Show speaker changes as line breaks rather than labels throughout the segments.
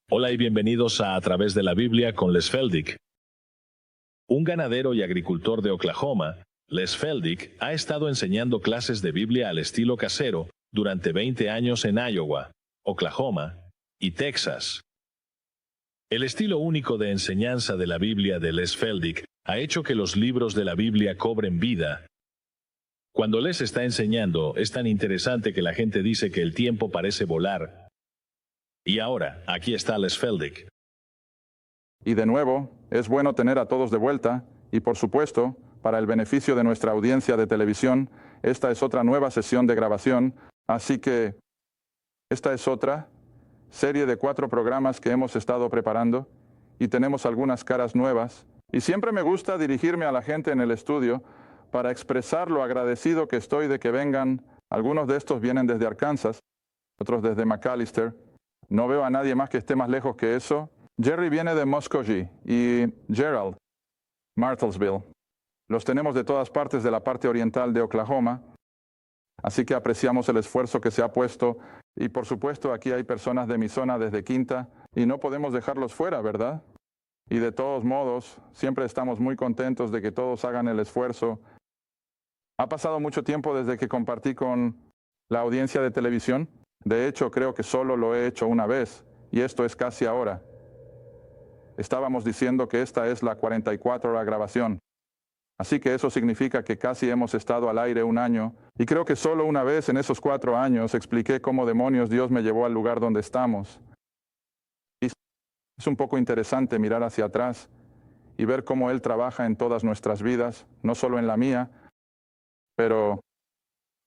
Hola y bienvenidos a Través de la Biblia con Les Feldick. Un ganadero y agricultor de Oklahoma, Les Feldick ha estado enseñando clases de Biblia al estilo casero durante 20 años en Iowa, Oklahoma y Texas. El estilo único de enseñanza de la Biblia de Les Feldick ha hecho que los libros de la Biblia cobren vida. Cuando Les está enseñando, es tan interesante que la gente dice que el tiempo parece volar. Y ahora, aquí está Les Feldick.
Y de nuevo, es bueno tener a todos de vuelta, y por supuesto, para el beneficio de nuestra audiencia de televisión, esta es otra nueva sesión de grabación, así que esta es otra serie de 4 programas que hemos estado preparando, y tenemos algunas caras nuevas, y siempre me gusta dirigirme a la gente en el estudio para expresar lo agradecido que estoy de que vengan. Algunos de estos vienen desde Arkansas, otros desde McAllister. No veo a nadie más que esté más lejos que eso. Jerry viene de Muskogee y Gerald, Martelsville. Los tenemos de todas partes de la parte oriental de Oklahoma, así que apreciamos el esfuerzo que se ha puesto. Y por supuesto, aquí hay personas de mi zona desde Quinta, y no podemos dejarlos fuera, ¿verdad? Y de todos modos, siempre estamos muy contentos de que todos hagan el esfuerzo. Ha pasado mucho tiempo desde que compartí con la audiencia de televisión. De hecho, creo que solo lo he hecho una vez, y esto es casi ahora. Estábamos diciendo que esta es la 44ª grabación. Así que eso significa que casi hemos estado al aire un año, y creo que solo una vez en esos 4 años expliqué cómo demonios Dios me llevó al lugar donde estamos. Y es un poco interesante mirar hacia atrás y ver cómo Él trabaja en todas nuestras vidas, no solo en la mía, pero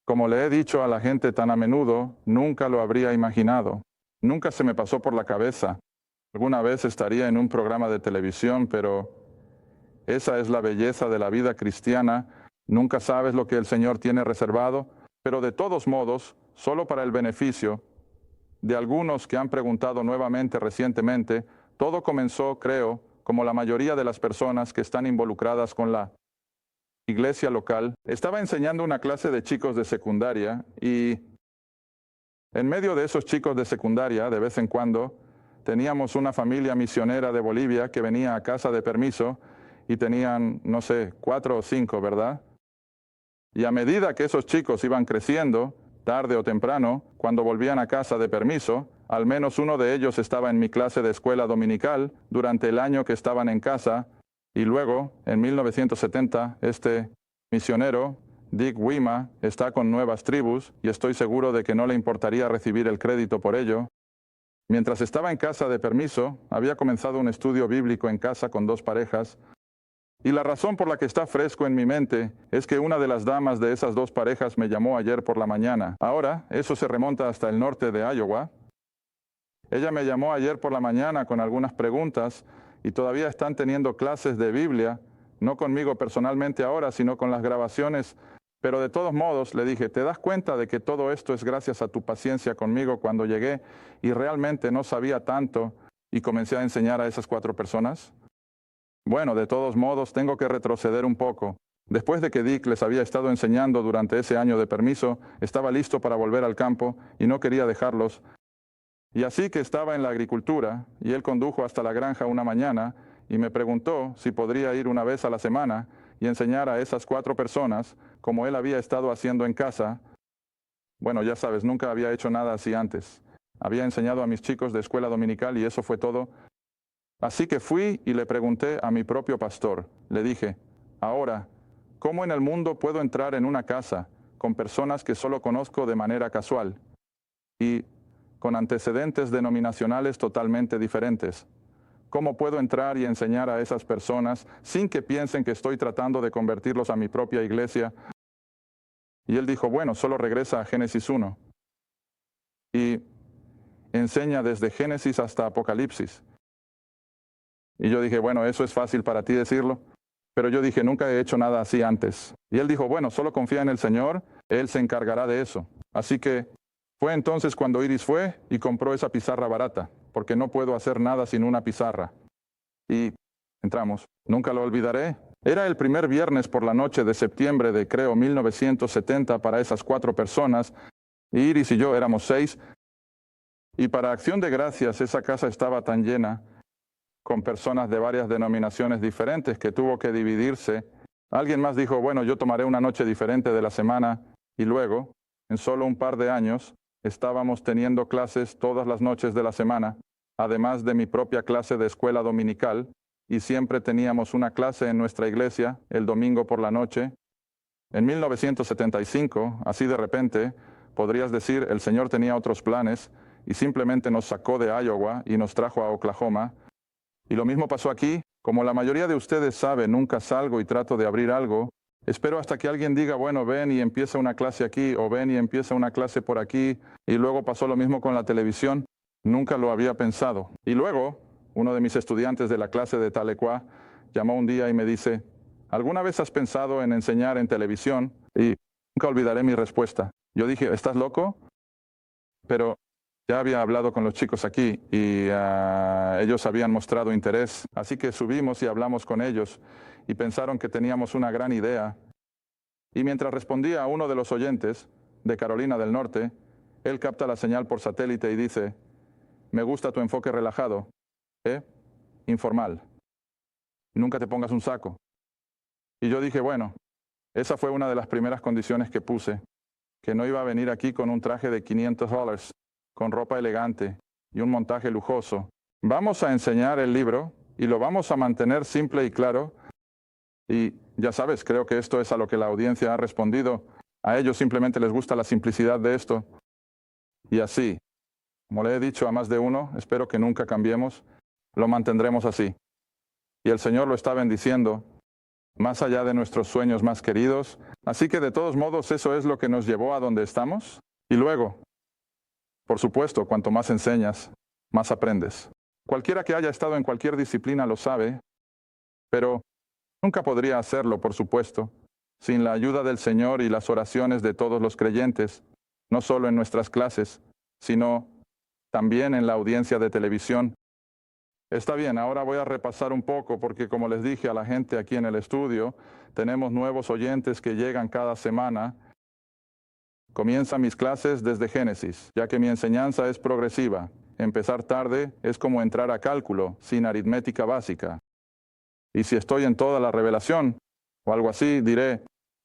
como le he dicho a la gente tan a menudo, nunca lo habría imaginado. Nunca se me pasó por la cabeza. Alguna vez estaría en un programa de televisión, pero esa es la belleza de la vida cristiana. Nunca sabes lo que el Señor tiene reservado, pero de todos modos, solo para el beneficio de algunos que han preguntado nuevamente recientemente, todo comenzó, creo, como la mayoría de las personas que están involucradas con la iglesia local. Estaba enseñando una clase de chicos de secundaria, y en medio de esos chicos de secundaria, de vez en cuando, teníamos una familia misionera de Bolivia que venía a casa de permiso, y tenían, no sé, 4 o 5, ¿verdad? Y a medida que esos chicos iban creciendo, tarde o temprano, cuando volvían a casa de permiso, al menos uno de ellos estaba en mi clase de escuela dominical durante el año que estaban en casa. Y luego, en 1970, este misionero, Dick Wima, está con Nuevas Tribus, y estoy seguro de que no le importaría recibir el crédito por ello. Mientras estaba en casa de permiso, había comenzado un estudio bíblico en casa con 2 parejas, y la razón por la que está fresco en mi mente es que una de las damas de esas 2 parejas me llamó ayer por la mañana. Ahora, eso se remonta hasta el norte de Iowa. Ella me llamó ayer por la mañana con algunas preguntas, y todavía están teniendo clases de Biblia, no conmigo personalmente ahora, sino con las grabaciones. Pero de todos modos, le dije, ¿te das cuenta de que todo esto es gracias a tu paciencia conmigo cuando llegué y realmente no sabía tanto y comencé a enseñar a esas 4 personas? Bueno, de todos modos, tengo que retroceder un poco. Después de que Dick les había estado enseñando durante ese año de permiso, estaba listo para volver al campo y no quería dejarlos. Y así que estaba en la agricultura, y él condujo hasta la granja una mañana y me preguntó si podría ir una vez a la semana y enseñar a esas 4 personas como él había estado haciendo en casa. Bueno, ya sabes, nunca había hecho nada así antes. Había enseñado a mis chicos de escuela dominical y eso fue todo. Así que fui y le pregunté a mi propio pastor. Le dije, ahora, ¿cómo en el mundo puedo entrar en una casa con personas que solo conozco de manera casual y con antecedentes denominacionales totalmente diferentes? ¿Cómo puedo entrar y enseñar a esas personas sin que piensen que estoy tratando de convertirlos a mi propia iglesia? Y él dijo, bueno, solo regresa a Génesis 1 y enseña desde Génesis hasta Apocalipsis. Y yo dije, bueno, eso es fácil para ti decirlo, pero yo dije, nunca he hecho nada así antes. Y él dijo, bueno, solo confía en el Señor, Él se encargará de eso. Así que fue entonces cuando Iris fue y compró esa pizarra barata, porque no puedo hacer nada sin una pizarra. Y entramos. Nunca lo olvidaré. Era el primer viernes por la noche de septiembre de, creo, 1970 para esas 4 personas. Y Iris y yo éramos 6. Y para acción de gracias, esa casa estaba tan llena, con personas de varias denominaciones diferentes, que tuvo que dividirse. Alguien más dijo, bueno, yo tomaré una noche diferente de la semana, y luego, en solo un par de años, estábamos teniendo clases todas las noches de la semana, además de mi propia clase de escuela dominical, y siempre teníamos una clase en nuestra iglesia el domingo por la noche. En 1975, así de repente, podrías decir, el Señor tenía otros planes y simplemente nos sacó de Iowa y nos trajo a Oklahoma. Y lo mismo pasó aquí. Como la mayoría de ustedes sabe, nunca salgo y trato de abrir algo. Espero hasta que alguien diga, bueno, ven y empieza una clase aquí, o ven y empieza una clase por aquí. Y luego pasó lo mismo con la televisión. Nunca lo había pensado. Y luego, uno de mis estudiantes de la clase de Tahlequah llamó un día y me dice, ¿alguna vez has pensado en enseñar en televisión? Y nunca olvidaré mi respuesta. Yo dije, ¿estás loco? Pero ya había hablado con los chicos aquí y ellos habían mostrado interés. Así que subimos y hablamos con ellos y pensaron que teníamos una gran idea. Y mientras respondía a uno de los oyentes de Carolina del Norte, él capta la señal por satélite y dice, me gusta tu enfoque relajado, informal. Nunca te pongas un saco. Y yo dije, bueno, esa fue una de las primeras condiciones que puse, que no iba a venir aquí con un traje de $500, con ropa elegante y un montaje lujoso. Vamos a enseñar el libro y lo vamos a mantener simple y claro. Y ya sabes, creo que esto es a lo que la audiencia ha respondido. A ellos simplemente les gusta la simplicidad de esto. Y así, como le he dicho a más de uno, espero que nunca cambiemos, lo mantendremos así. Y el Señor lo está bendiciendo, más allá de nuestros sueños más queridos. Así que de todos modos eso es lo que nos llevó a donde estamos. Y luego, por supuesto, cuanto más enseñas, más aprendes. Cualquiera que haya estado en cualquier disciplina lo sabe, pero nunca podría hacerlo, por supuesto, sin la ayuda del Señor y las oraciones de todos los creyentes, no solo en nuestras clases, sino también en la audiencia de televisión. Está bien, ahora voy a repasar un poco porque como les dije a la gente aquí en el estudio, tenemos nuevos oyentes que llegan cada semana. Comienza mis clases desde Génesis, ya que mi enseñanza es progresiva. Empezar tarde es como entrar a cálculo, sin aritmética básica. Y si estoy en toda la revelación, o algo así, diré,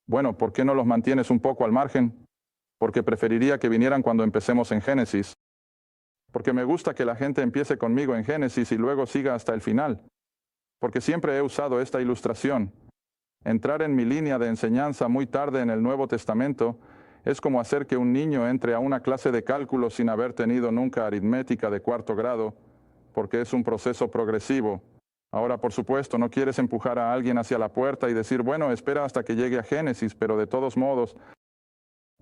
bueno, ¿por qué no los mantienes un poco al margen? Porque preferiría que vinieran cuando empecemos en Génesis. Porque me gusta que la gente empiece conmigo en Génesis y luego siga hasta el final. Porque siempre he usado esta ilustración. Entrar en mi línea de enseñanza muy tarde en el Nuevo Testamento es como hacer que un niño entre a una clase de cálculo sin haber tenido nunca aritmética de cuarto grado, porque es un proceso progresivo. Ahora, por supuesto, no quieres empujar a alguien hacia la puerta y decir, bueno, espera hasta que llegue a Génesis, pero de todos modos.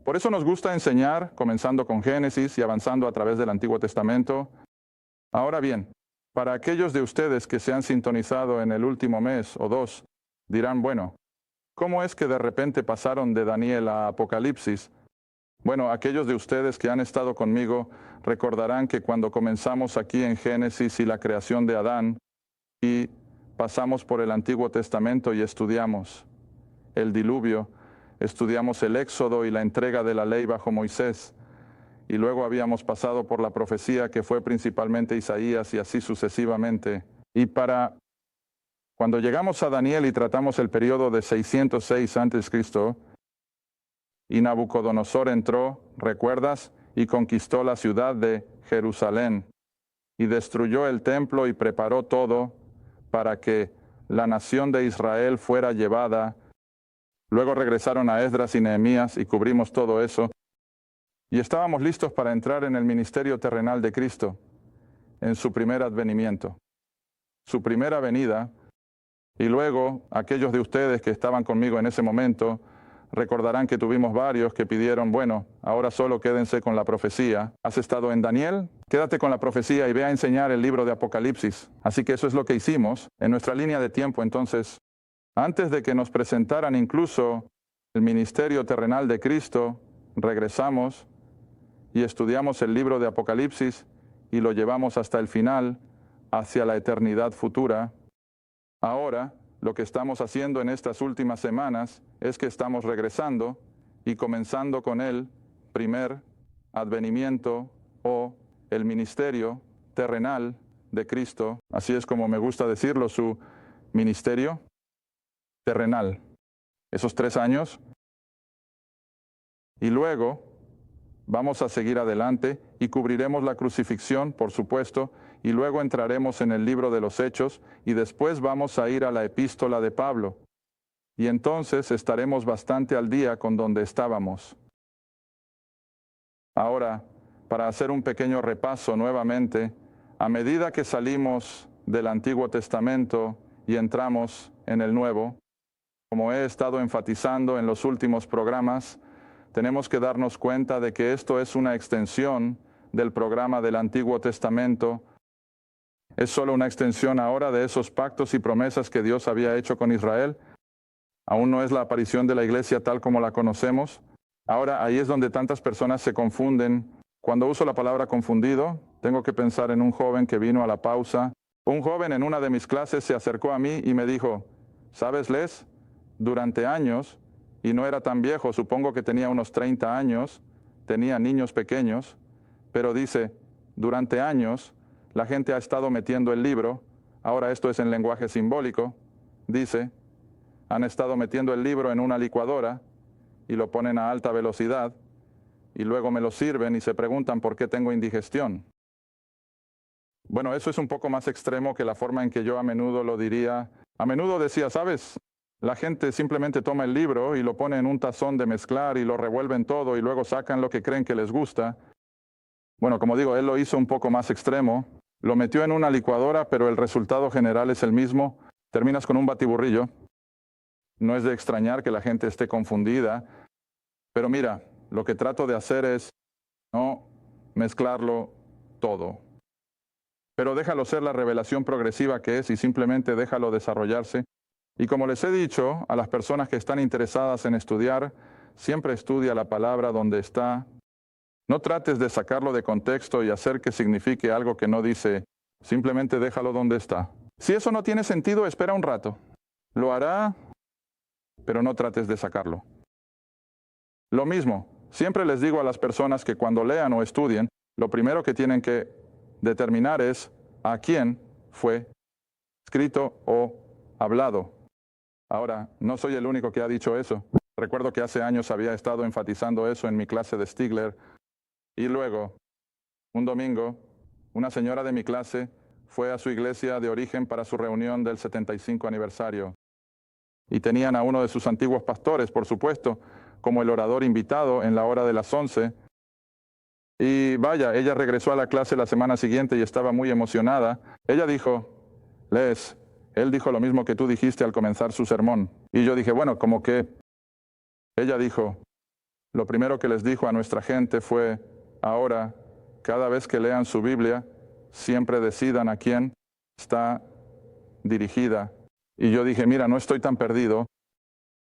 Por eso nos gusta enseñar, comenzando con Génesis y avanzando a través del Antiguo Testamento. Ahora bien, para aquellos de ustedes que se han sintonizado en el último mes o dos, dirán, bueno, ¿cómo es que de repente pasaron de Daniel a Apocalipsis? Bueno, aquellos de ustedes que han estado conmigo recordarán que cuando comenzamos aquí en Génesis y la creación de Adán, y pasamos por el Antiguo Testamento y estudiamos el diluvio, estudiamos el Éxodo y la entrega de la ley bajo Moisés, y luego habíamos pasado por la profecía que fue principalmente Isaías y así sucesivamente. Y cuando llegamos a Daniel y tratamos el periodo de 606 a.C., y Nabucodonosor entró, ¿recuerdas? Y conquistó la ciudad de Jerusalén, y destruyó el templo y preparó todo para que la nación de Israel fuera llevada. Luego regresaron a Esdras y Nehemías y cubrimos todo eso. Y estábamos listos para entrar en el ministerio terrenal de Cristo, en su primer advenimiento, su primera venida. Y luego, aquellos de ustedes que estaban conmigo en ese momento, recordarán que tuvimos varios que pidieron, bueno, ahora solo quédense con la profecía. ¿Has estado en Daniel? Quédate con la profecía y ve a enseñar el libro de Apocalipsis. Así que eso es lo que hicimos en nuestra línea de tiempo. Entonces, antes de que nos presentaran incluso el ministerio terrenal de Cristo, regresamos y estudiamos el libro de Apocalipsis y lo llevamos hasta el final, hacia la eternidad futura. Ahora, lo que estamos haciendo en estas últimas semanas es que estamos regresando y comenzando con el primer advenimiento o el ministerio terrenal de Cristo, así es como me gusta decirlo, su ministerio terrenal, esos 3 años, y luego vamos a seguir adelante y cubriremos la crucifixión, por supuesto, y luego entraremos en el libro de los Hechos y después vamos a ir a la epístola de Pablo. Y entonces estaremos bastante al día con donde estábamos. Ahora, para hacer un pequeño repaso nuevamente, a medida que salimos del Antiguo Testamento y entramos en el Nuevo, como he estado enfatizando en los últimos programas, tenemos que darnos cuenta de que esto es una extensión del programa del Antiguo Testamento. Es solo una extensión ahora de esos pactos y promesas que Dios había hecho con Israel. Aún no es la aparición de la iglesia tal como la conocemos. Ahora, ahí es donde tantas personas se confunden. Cuando uso la palabra confundido, tengo que pensar en un joven que vino a la pausa. Un joven en una de mis clases se acercó a mí y me dijo, ¿sabes, Les? Durante años, y no era tan viejo, supongo que tenía unos 30 años, tenía niños pequeños, pero dice, durante años, la gente ha estado metiendo el libro, ahora esto es en lenguaje simbólico, dice, han estado metiendo el libro en una licuadora y lo ponen a alta velocidad y luego me lo sirven y se preguntan por qué tengo indigestión. Bueno, eso es un poco más extremo que la forma en que yo a menudo lo diría. A menudo decía, ¿sabes? La gente simplemente toma el libro y lo pone en un tazón de mezclar y lo revuelven todo y luego sacan lo que creen que les gusta. Bueno, como digo, él lo hizo un poco más extremo. Lo metió en una licuadora, pero el resultado general es el mismo. Terminas con un batiburrillo. No es de extrañar que la gente esté confundida. Pero mira, lo que trato de hacer es no mezclarlo todo. Pero déjalo ser la revelación progresiva que es y simplemente déjalo desarrollarse. Y como les he dicho a las personas que están interesadas en estudiar, siempre estudia la palabra donde está. No trates de sacarlo de contexto y hacer que signifique algo que no dice. Simplemente déjalo donde está. Si eso no tiene sentido, espera un rato. Lo hará, pero no trates de sacarlo. Lo mismo, siempre les digo a las personas que cuando lean o estudien, lo primero que tienen que determinar es a quién fue escrito o hablado. Ahora, no soy el único que ha dicho eso. Recuerdo que hace años había estado enfatizando eso en mi clase de Stigler. Y luego, un domingo, una señora de mi clase fue a su iglesia de origen para su reunión del 75 aniversario. Y tenían a uno de sus antiguos pastores, por supuesto, como el orador invitado en la hora de las 11. Y vaya, ella regresó a la clase la semana siguiente y estaba muy emocionada. Ella dijo, Les, él dijo lo mismo que tú dijiste al comenzar su sermón. Y yo dije, bueno, como que... Ella dijo, lo primero que les dijo a nuestra gente fue, ahora, cada vez que lean su Biblia, siempre decidan a quién está dirigida. Y yo dije, mira, no estoy tan perdido.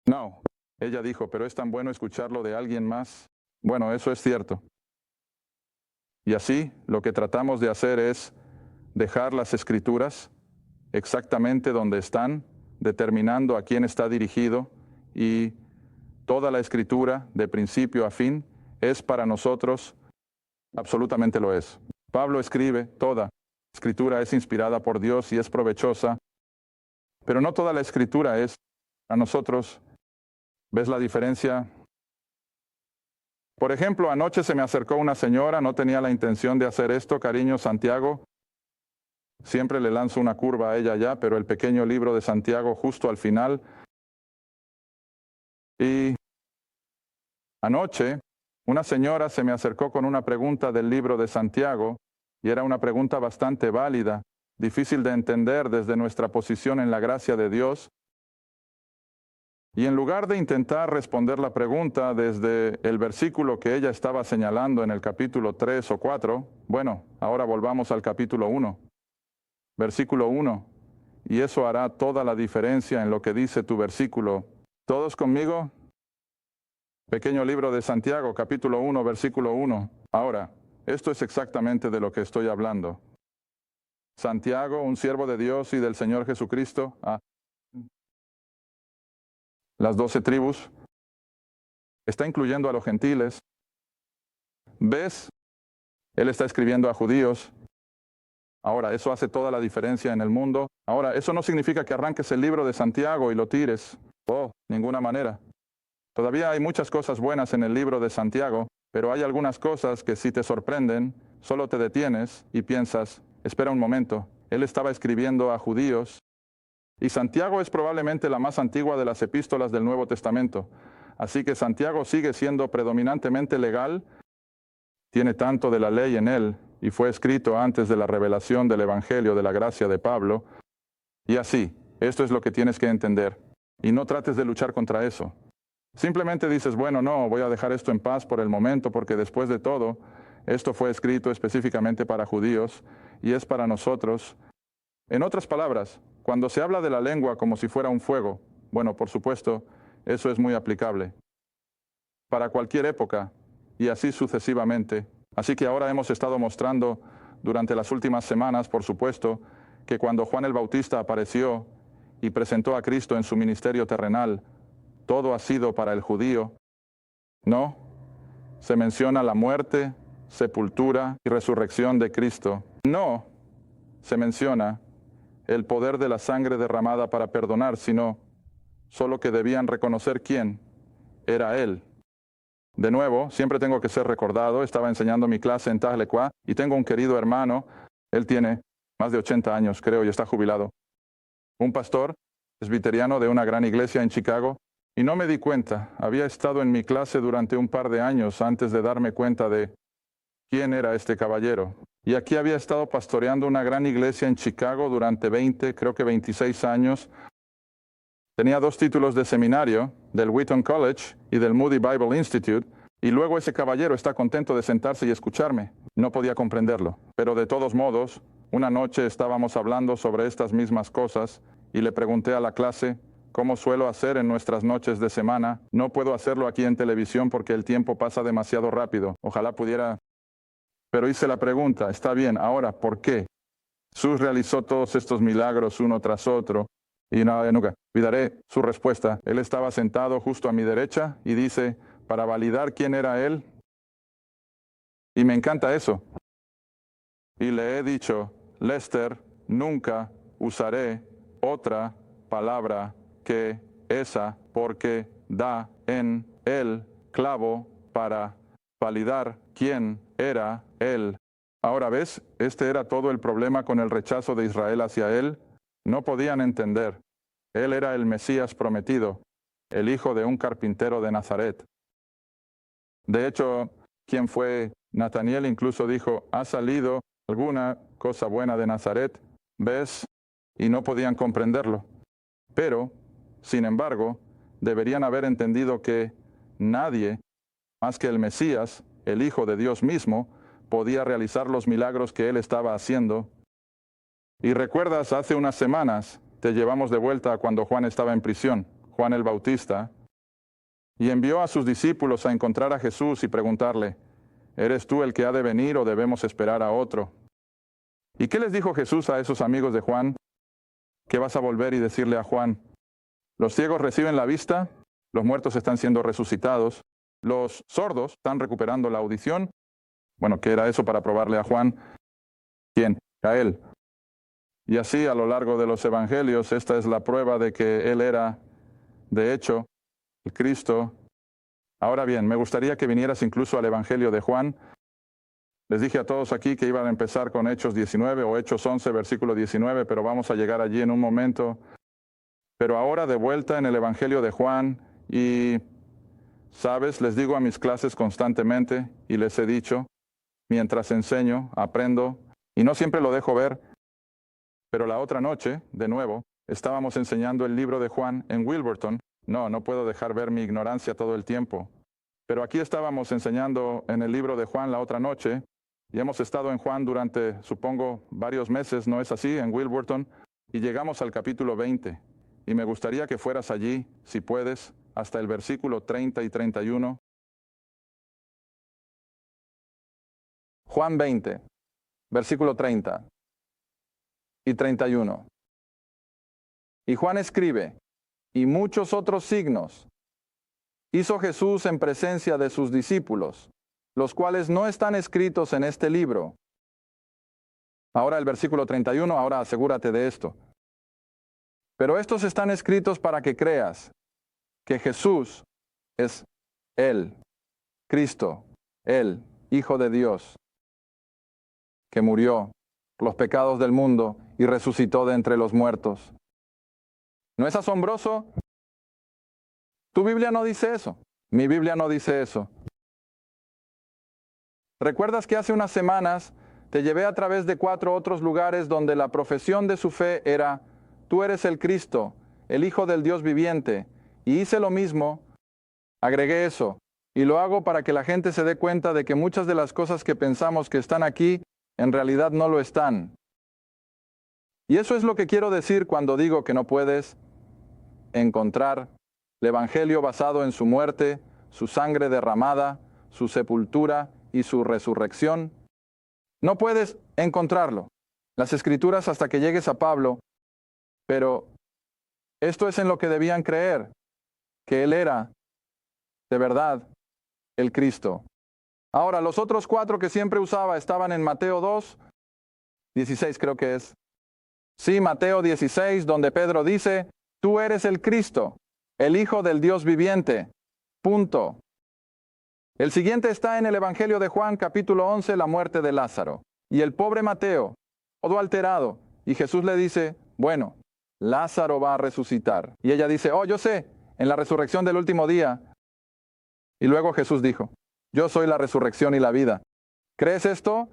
No. Ella dijo, pero es tan bueno escucharlo de alguien más. Bueno, eso es cierto. Y así, lo que tratamos de hacer es dejar las escrituras exactamente donde están, determinando a quién está dirigido, y toda la escritura, de principio a fin, es para nosotros, absolutamente lo es. Pablo escribe, toda escritura es inspirada por Dios y es provechosa, pero no toda la escritura es a nosotros. ¿Ves la diferencia? Por ejemplo, anoche se me acercó una señora, no tenía la intención de hacer esto, cariño Santiago. Siempre le lanzo una curva a ella ya, pero el pequeño libro de Santiago justo al final. Y anoche, una señora se me acercó con una pregunta del libro de Santiago, y era una pregunta bastante válida, difícil de entender desde nuestra posición en la gracia de Dios. Y en lugar de intentar responder la pregunta desde el versículo que ella estaba señalando en el capítulo 3 o 4, bueno, ahora volvamos al capítulo 1. Versículo 1. Y eso hará toda la diferencia en lo que dice tu versículo. ¿Todos conmigo? Pequeño libro de Santiago, capítulo 1, versículo 1. Ahora, esto es exactamente de lo que estoy hablando. Santiago, un siervo de Dios y del Señor Jesucristo, a las 12 tribus, está incluyendo a los gentiles. ¿Ves Él está escribiendo a judíos. Ahora, eso hace toda la diferencia en el mundo. Ahora, eso no significa que arranques el libro de Santiago y lo tires. Oh, ninguna manera. Todavía hay muchas cosas buenas en el libro de Santiago, pero hay algunas cosas que si te sorprenden, solo te detienes y piensas, espera un momento, él estaba escribiendo a judíos. Y Santiago es probablemente la más antigua de las epístolas del Nuevo Testamento. Así que Santiago sigue siendo predominantemente legal, tiene tanto de la ley en él, y fue escrito antes de la revelación del Evangelio de la gracia de Pablo. Y así, esto es lo que tienes que entender. Y no trates de luchar contra eso. Simplemente dices, bueno, no, voy a dejar esto en paz por el momento, porque después de todo, esto fue escrito específicamente para judíos, y es para nosotros. En otras palabras, cuando se habla de la lengua como si fuera un fuego, bueno, por supuesto, eso es muy aplicable para cualquier época, y así sucesivamente. Así que ahora hemos estado mostrando durante las últimas semanas, por supuesto, que cuando Juan el Bautista apareció y presentó a Cristo en su ministerio terrenal, todo ha sido para el judío. No, se menciona la muerte, sepultura y resurrección de Cristo. No, se menciona el poder de la sangre derramada para perdonar, sino solo que debían reconocer quién era Él. De nuevo, siempre tengo que ser recordado, estaba enseñando mi clase en Tahlequah y tengo un querido hermano, él tiene más de 80 años, creo, y está jubilado. Un pastor presbiteriano de una gran iglesia en Chicago, y no me di cuenta, había estado en mi clase durante un par de años antes de darme cuenta de quién era este caballero. Y aquí había estado pastoreando una gran iglesia en Chicago durante 20, creo que 26 años. Tenía 2 títulos de seminario, del Wheaton College y del Moody Bible Institute, y luego ese caballero está contento de sentarse y escucharme. No podía comprenderlo. Pero de todos modos, una noche estábamos hablando sobre estas mismas cosas, y le pregunté a la clase, ¿cómo suelo hacer en nuestras noches de semana? No puedo hacerlo aquí en televisión porque el tiempo pasa demasiado rápido. Ojalá pudiera. Pero hice la pregunta, está bien, ahora, ¿por qué? Jesús realizó todos estos milagros uno tras otro, y nunca olvidaré su respuesta. Él estaba sentado justo a mi derecha y dice, para validar quién era Él, y me encanta eso. Y le he dicho, Lester, nunca usaré otra palabra que esa, porque da en el clavo para validar quién era Él. Ahora ves, este era todo el problema con el rechazo de Israel hacia Él. No podían entender. Él era el Mesías prometido, el hijo de un carpintero de Nazaret. De hecho, quien fue Nataniel incluso dijo, ¿ha salido alguna cosa buena de Nazaret? ¿Ves? Y no podían comprenderlo. Pero, sin embargo, deberían haber entendido que nadie, más que el Mesías, el Hijo de Dios mismo, podía realizar los milagros que él estaba haciendo. Y recuerdas, hace unas semanas te llevamos de vuelta a cuando Juan estaba en prisión, Juan el Bautista, y envió a sus discípulos a encontrar a Jesús y preguntarle, ¿eres tú el que ha de venir o debemos esperar a otro? ¿Y qué les dijo Jesús a esos amigos de Juan? ¿Qué vas a volver y decirle a Juan? Los ciegos reciben la vista, los muertos están siendo resucitados, los sordos están recuperando la audición. Bueno, ¿qué era eso para probarle a Juan? ¿Quién? A él. Y así a lo largo de los evangelios, esta es la prueba de que él era, de hecho, el Cristo. Ahora bien, me gustaría que vinieras incluso al evangelio de Juan. Les dije a todos aquí que iban a empezar con Hechos 19 o Hechos 11, versículo 19, pero vamos a llegar allí en un momento. Pero ahora de vuelta en el evangelio de Juan, y, ¿sabes? Les digo a mis clases constantemente, y les he dicho, mientras enseño, aprendo, y no siempre lo dejo ver, pero la otra noche, de nuevo, estábamos enseñando el libro de Juan en Wilburton. No puedo dejar ver mi ignorancia todo el tiempo. Pero aquí estábamos enseñando en el libro de Juan la otra noche, y hemos estado en Juan durante, supongo, varios meses, ¿no es así?, en Wilburton, y llegamos al capítulo 20. Y me gustaría que fueras allí, si puedes, hasta el versículo 30 y 31. Juan 20, versículo 30 y 31. Y Juan escribe, y muchos otros signos hizo Jesús en presencia de sus discípulos, los cuales no están escritos en este libro. Ahora el versículo 31, ahora asegúrate de esto. Pero estos están escritos para que creas que Jesús es Él, Cristo, Él, Hijo de Dios, que murió por los pecados del mundo y resucitó de entre los muertos. ¿No es asombroso? Tu Biblia no dice eso. Mi Biblia no dice eso. ¿Recuerdas que hace unas semanas te llevé a través de 4 otros lugares donde la profesión de su fe era: tú eres el Cristo, el Hijo del Dios viviente? Y hice lo mismo, agregué eso, y lo hago para que la gente se dé cuenta de que muchas de las cosas que pensamos que están aquí, en realidad no lo están. Y eso es lo que quiero decir cuando digo que no puedes encontrar el Evangelio basado en su muerte, su sangre derramada, su sepultura y su resurrección. No puedes encontrarlo. Las Escrituras hasta que llegues a Pablo, pero esto es en lo que debían creer, que Él era, de verdad, el Cristo. Ahora, los otros 4 que siempre usaba estaban en Mateo 2, 16 creo que es. Sí, Mateo 16, donde Pedro dice: tú eres el Cristo, el Hijo del Dios viviente. Punto. El siguiente está en el Evangelio de Juan, capítulo 11, la muerte de Lázaro. Y el pobre Mateo, todo alterado, y Jesús le dice: bueno, Lázaro va a resucitar. Y ella dice: oh, yo sé, en la resurrección del último día. Y luego Jesús dijo: yo soy la resurrección y la vida. ¿Crees esto?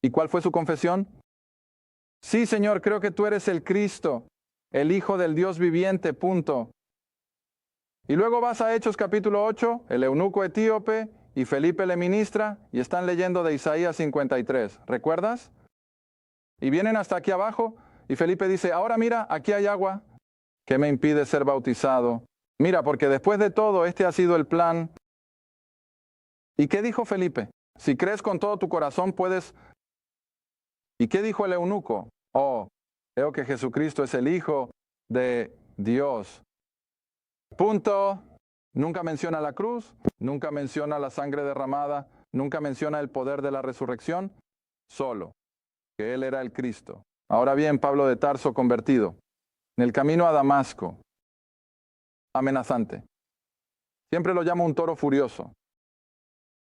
¿Y cuál fue su confesión? Sí, Señor, creo que tú eres el Cristo, el Hijo del Dios viviente, punto. Y luego vas a Hechos capítulo 8, el eunuco etíope y Felipe le ministra y están leyendo de Isaías 53. ¿Recuerdas? Y vienen hasta aquí abajo y Felipe dice: ahora mira, aquí hay agua. ¿Qué me impide ser bautizado? Mira, porque después de todo, este ha sido el plan. ¿Y qué dijo Felipe? Si crees con todo tu corazón, puedes... ¿Y qué dijo el eunuco? Oh, creo que Jesucristo es el Hijo de Dios. Punto. Nunca menciona la cruz, nunca menciona la sangre derramada, nunca menciona el poder de la resurrección, solo que Él era el Cristo. Ahora bien, Pablo de Tarso convertido, en el camino a Damasco, amenazante. Siempre lo llamo un toro furioso.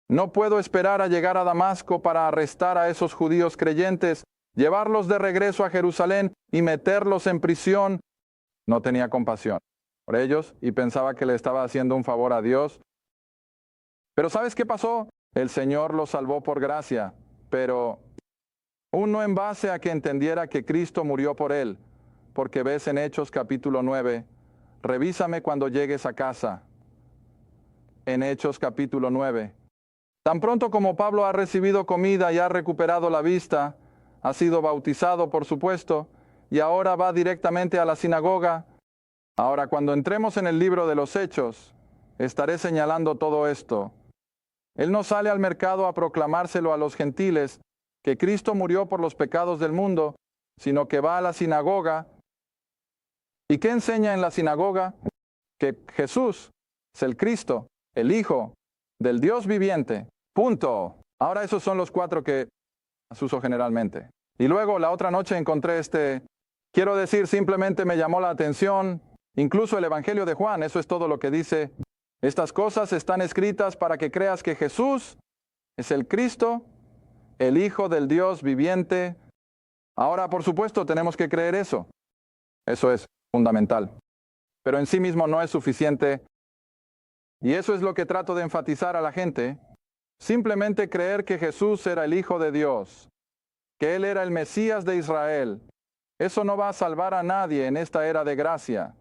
No puedo esperar a llegar a Damasco para arrestar a esos judíos creyentes, llevarlos de regreso a Jerusalén y meterlos en prisión. No tenía compasión por ellos y pensaba que le estaba haciendo un favor a Dios. Pero ¿sabes qué pasó? El Señor los salvó por gracia, pero no en base a que entendiera que Cristo murió por él, porque ves en Hechos capítulo 9, revísame cuando llegues a casa. En Hechos capítulo 9. Tan pronto como Pablo ha recibido comida y ha recuperado la vista, ha sido bautizado, por supuesto, y ahora va directamente a la sinagoga. Ahora, cuando entremos en el libro de los Hechos, estaré señalando todo esto. Él no sale al mercado a proclamárselo a los gentiles, que Cristo murió por los pecados del mundo, sino que va a la sinagoga. ¿Y qué enseña en la sinagoga? Que Jesús es el Cristo, el Hijo del Dios viviente. Punto. Ahora esos son los 4 que uso generalmente. Y luego la otra noche encontré quiero decir, simplemente me llamó la atención, incluso el Evangelio de Juan, eso es todo lo que dice. Estas cosas están escritas para que creas que Jesús es el Cristo, el Hijo del Dios viviente. Ahora, por supuesto, tenemos que creer eso. Eso es fundamental. Pero en sí mismo no es suficiente. Y eso es lo que trato de enfatizar a la gente. Simplemente creer que Jesús era el Hijo de Dios, que Él era el Mesías de Israel. Eso no va a salvar a nadie en esta era de gracia.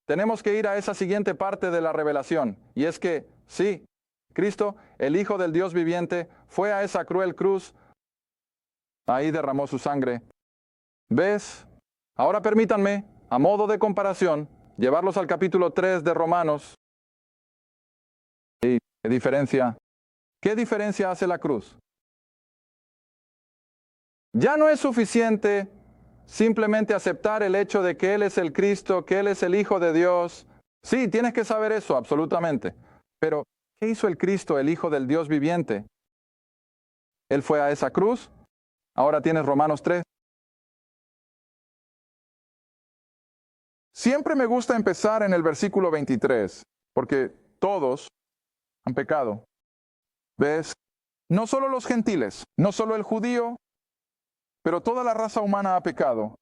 Tenemos que ir a esa siguiente parte de la revelación, y es que, sí, Cristo, el Hijo del Dios viviente, fue a esa cruel cruz, ahí derramó su sangre. ¿Ves? Ahora permítanme, a modo de comparación, llevarlos al capítulo 3 de Romanos. ¿Y qué diferencia? ¿Qué diferencia hace la cruz? Ya no es suficiente simplemente aceptar el hecho de que Él es el Cristo, que Él es el Hijo de Dios. Sí, tienes que saber eso, absolutamente. Pero ¿Qué hizo el Cristo, el Hijo del Dios viviente? Él fue a esa cruz. Ahora tienes Romanos 3. Siempre me gusta empezar en el versículo 23, porque todos han pecado. ¿Ves? No solo los gentiles, no solo el judío, pero toda la raza humana ha pecado.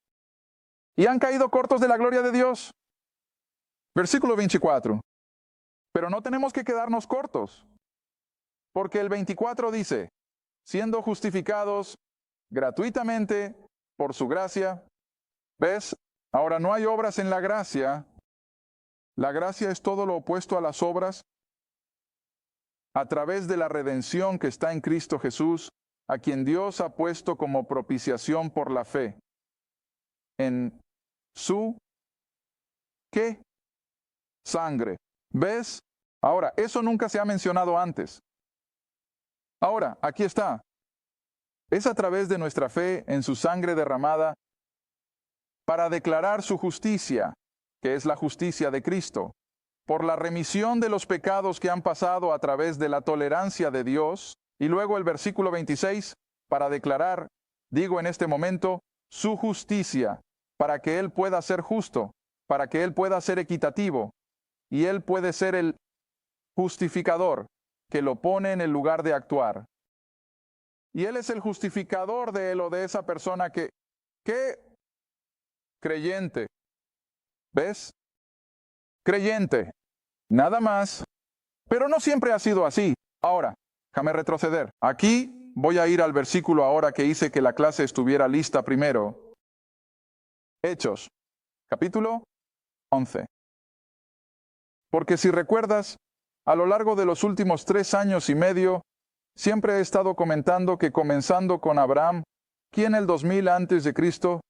Y han caído cortos de la gloria de Dios. Versículo 24. Pero no tenemos que quedarnos cortos, porque el 24 dice, siendo justificados gratuitamente por su gracia. ¿Ves? Ahora no hay obras en la gracia. La gracia es todo lo opuesto a las obras. A través de la redención que está en Cristo Jesús, a quien Dios ha puesto como propiciación por la fe. En su, ¿qué? Sangre. ¿Ves? Ahora, eso nunca se ha mencionado antes. Ahora, aquí está. Es a través de nuestra fe en su sangre derramada para declarar su justicia, que es la justicia de Cristo, por la remisión de los pecados que han pasado a través de la tolerancia de Dios. Y luego el versículo 26, para declarar, digo en este momento, su justicia, para que Él pueda ser justo, para que Él pueda ser equitativo, y Él puede ser el justificador, que lo pone en el lugar de actuar. Y Él es el justificador de él o de esa persona que creyente. ¿Ves? Creyente. Nada más. Pero no siempre ha sido así. Ahora, déjame retroceder. Aquí voy a ir al versículo ahora que hice que la clase estuviera lista primero. Hechos, capítulo 11. Porque si recuerdas, a lo largo de los últimos 3 años y medio, siempre he estado comentando que comenzando con Abraham, ¿quién el 2000 antes de Cristo?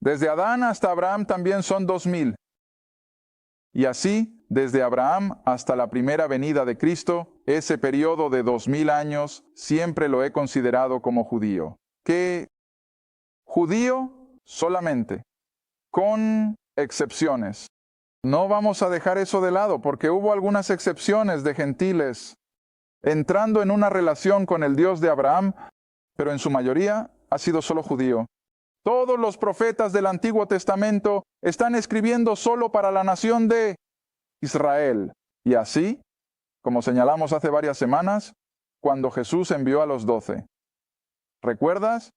Desde Adán hasta Abraham también son 2000. Y así, desde Abraham hasta la primera venida de Cristo, ese periodo de 2000 años, siempre lo he considerado como judío. ¿Qué? Judío solamente, con excepciones. No vamos a dejar eso de lado, porque hubo algunas excepciones de gentiles entrando en una relación con el Dios de Abraham, pero en su mayoría ha sido solo judío. Todos los profetas del Antiguo Testamento están escribiendo solo para la nación de Israel. Y así, como señalamos hace varias semanas, cuando Jesús envió a los 12. ¿Recuerdas?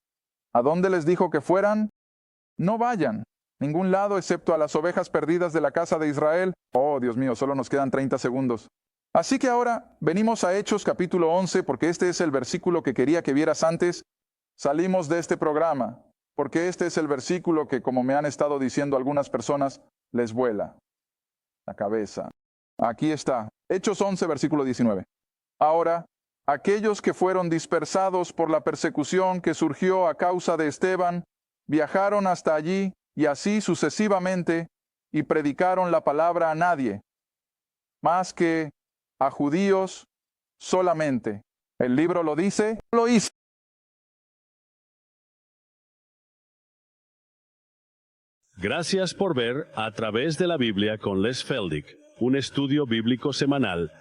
¿A dónde les dijo que fueran? No vayan. Ningún lado excepto a las ovejas perdidas de la casa de Israel. Oh, Dios mío, solo nos quedan 30 segundos. Así que ahora venimos a Hechos capítulo 11, porque este es el versículo que quería que vieras antes. Salimos de este programa, porque este es el versículo que, como me han estado diciendo algunas personas, les vuela la cabeza. Aquí está, Hechos 11, versículo 19. Ahora, aquellos que fueron dispersados por la persecución que surgió a causa de Esteban, viajaron hasta allí, y así sucesivamente, y predicaron la palabra a nadie, más que a judíos solamente. El libro lo dice, lo hice.
Gracias por ver A través de la Biblia con Les Feldick, un estudio bíblico semanal.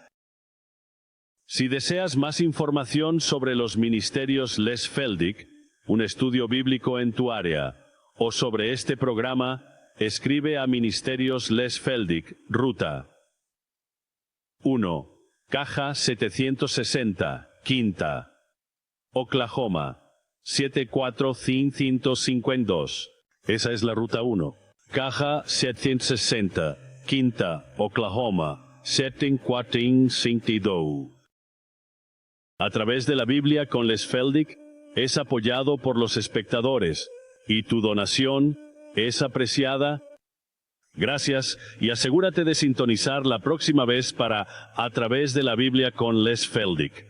Si deseas más información sobre los ministerios Les Feldick, un estudio bíblico en tu área, o sobre este programa, escribe a Ministerios Les Feldick, Ruta 1, Caja 760, Quinta, Oklahoma 74552. Esa es la ruta 1. Caja 760, Quinta, Oklahoma 74552. A través de la Biblia con Les Feldick es apoyado por los espectadores, y tu donación es apreciada. Gracias, y asegúrate de sintonizar la próxima vez para A través de la Biblia con Les Feldick.